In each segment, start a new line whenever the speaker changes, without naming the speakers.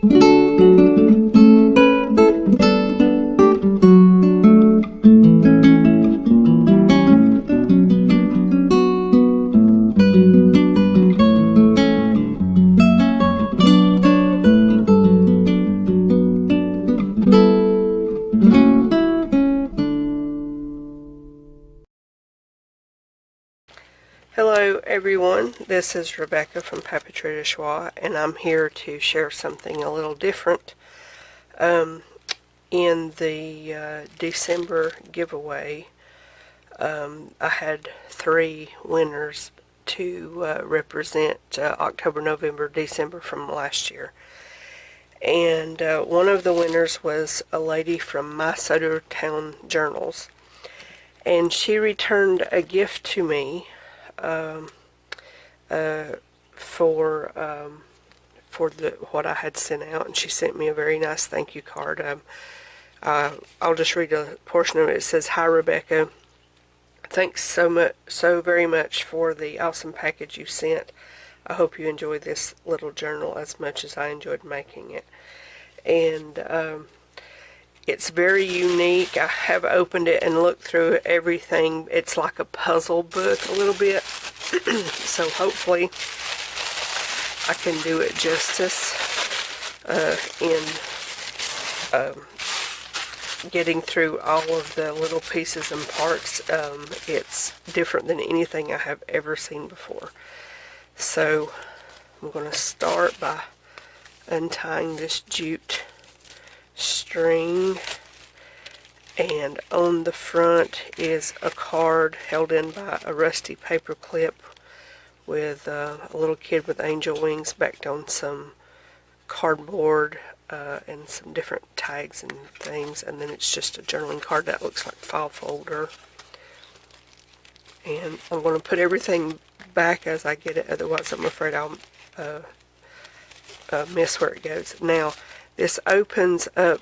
Hello everyone, this is Rebecca from Papeterie de Choix, and I'm here to share something a little different. In the December giveaway, I had 3 winners to represent October, November, December from last year. And one of the winners was a lady from My Town Journals, and she returned a gift to me for what I had sent out, and she sent me a very nice thank you card. I'll just read a portion of it. It says, "Hi Rebecca, thanks so very much for the awesome package you sent. I hope you enjoy this little journal as much as I enjoyed making it." And it's very unique. I have opened it and looked through everything. It's like a puzzle book a little bit. So hopefully I can do it justice in getting through all of the little pieces and parts. It's different than anything I have ever seen before. So I'm going to start by untying this jute string, and on the front is a card held in by a rusty paper clip with a little kid with angel wings backed on some cardboard and some different tags and things, and then it's just a journaling card that looks like a file folder. And I'm going to put everything back as I get it, otherwise I'm afraid I'll miss where it goes. Now, this opens up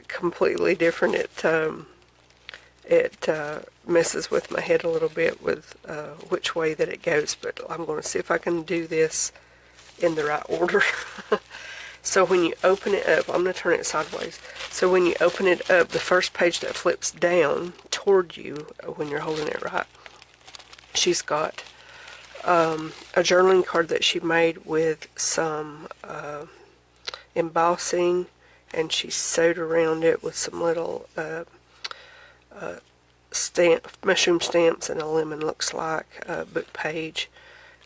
completely different. It messes with my head a little bit with which way that it goes, but I'm going to see if I can do this in the right order. So when you open it up, I'm going to turn it sideways. So when you open it up, the first page that flips down toward you when you're holding it right, she's got a journaling card that she made with some embossing, and she sewed around it with some little mushroom stamps, and a lemon looks like, a book page,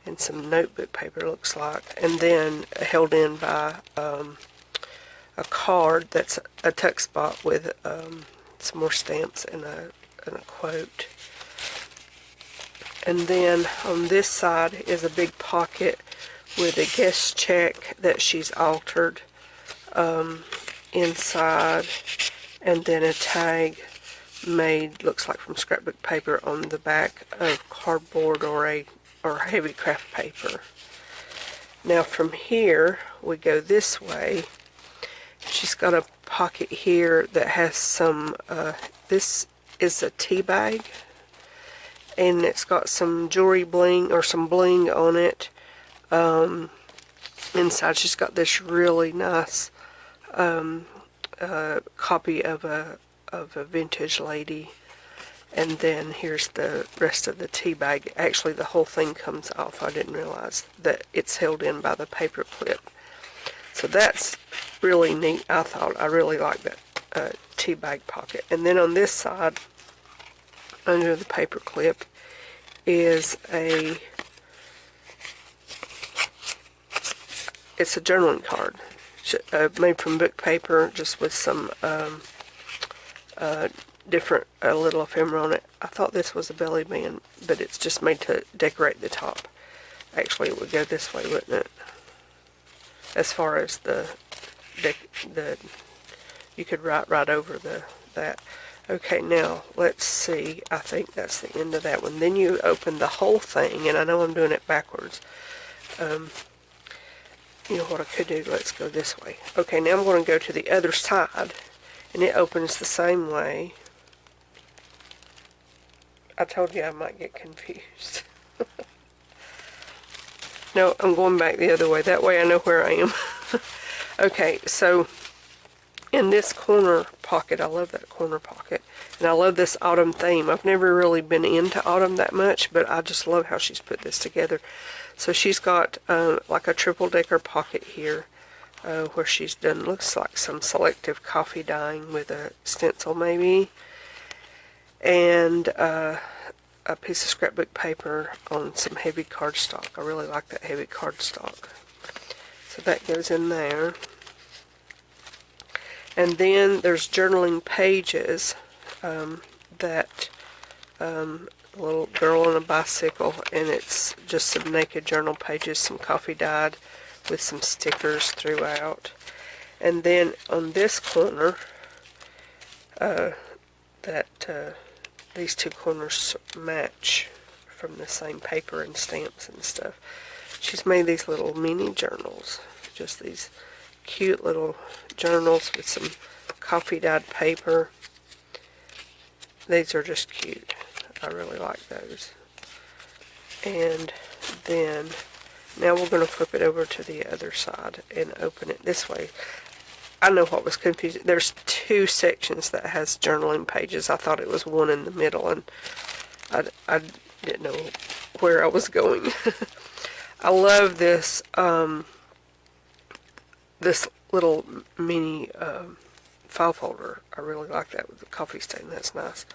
and some notebook paper looks like, and then held in by a card that's a tuck spot with some more stamps and a quote. And then on this side is a big pocket with a guest check that she's altered inside, and then a tag made, looks like from scrapbook paper, on the back of cardboard or heavy craft paper. Now from here we go this way. She's got a pocket here that has some this is a tea bag, and it's got some jewelry bling, or some bling on it. Inside she's got this really nice copy of a vintage lady, and then here's the rest of the tea bag. Actually, the whole thing comes off. I didn't realize that it's held in by the paper clip. So that's really neat. I really like that tea bag pocket. And then on this side, under the paper clip, is it's a journaling card made from book paper, just with some different little ephemera on it. I thought this was a belly band, but it's just made to decorate the top. Actually, it would go this way, wouldn't it? As far as you could write right over that. Okay, now let's see. I think that's the end of that one. Then you open the whole thing, and I know I'm doing it backwards. You know what I could do? Let's go this way. Okay, now I'm going to go to the other side, and it opens the same way. I told you I might get confused. No, I'm going back the other way. That way I know where I am. Okay, so in this corner pocket, I love that corner pocket, and I love this autumn theme. I've never really been into autumn that much, but I just love how she's put this together. So she's got like a triple decker pocket here, where she's done, looks like some selective coffee dyeing with a stencil maybe, and a piece of scrapbook paper on some heavy cardstock. I really like that heavy cardstock. So that goes in there. And then there's journaling pages that little girl on a bicycle, and it's just some naked journal pages, some coffee dyed with some stickers throughout. And then on this corner, these two corners match from the same paper and stamps and stuff. She's made these little mini journals, just these cute little journals with some coffee dyed paper. These are just cute. I really like those. And then now we're going to flip it over to the other side and open it this way. I know what was confusing. There's two sections that has journaling pages. I thought it was one in the middle, and I didn't know where I was going. I love this this little mini file folder. I really like that with the coffee stain. That's nice.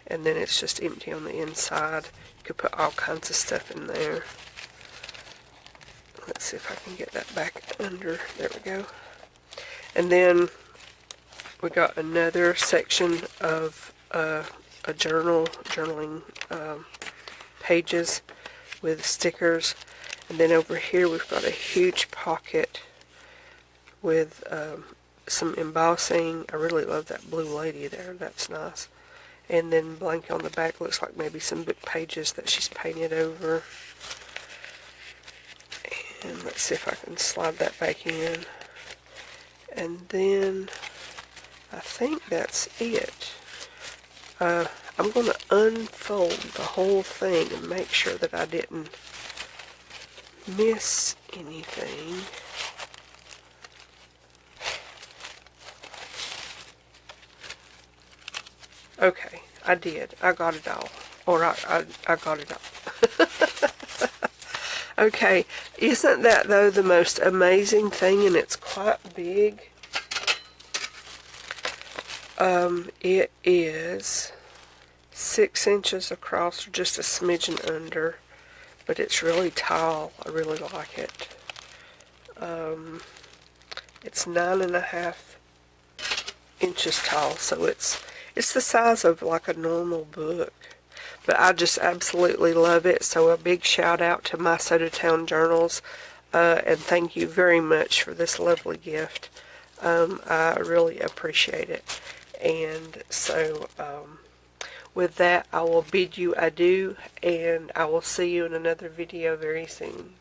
And then it's just empty on the inside. You could put all kinds of stuff in there. Let's see if I can get that back under. There we go. And then we got another section of a journaling pages with stickers. And then over here we've got a huge pocket with some embossing. I really love that blue lady there. That's nice. And then blank on the back looks like maybe some book pages that she's painted over. And let's see if I can slide that back in. And then I think that's it. I'm going to unfold the whole thing and make sure that I didn't miss anything. Okay, I did. I got it all. Or I got it all. Okay, isn't that though the most amazing thing? And it's quite big. It is 6 inches across, or just a smidgen under, but it's really tall. I really like it. It's 9.5 inches tall, so it's the size of like a normal book. But I just absolutely love it. So a big shout out to My Soda Town Journals, and thank you very much for this lovely gift. I really appreciate it. And so with that, I will bid you adieu, and I will see you in another video very soon.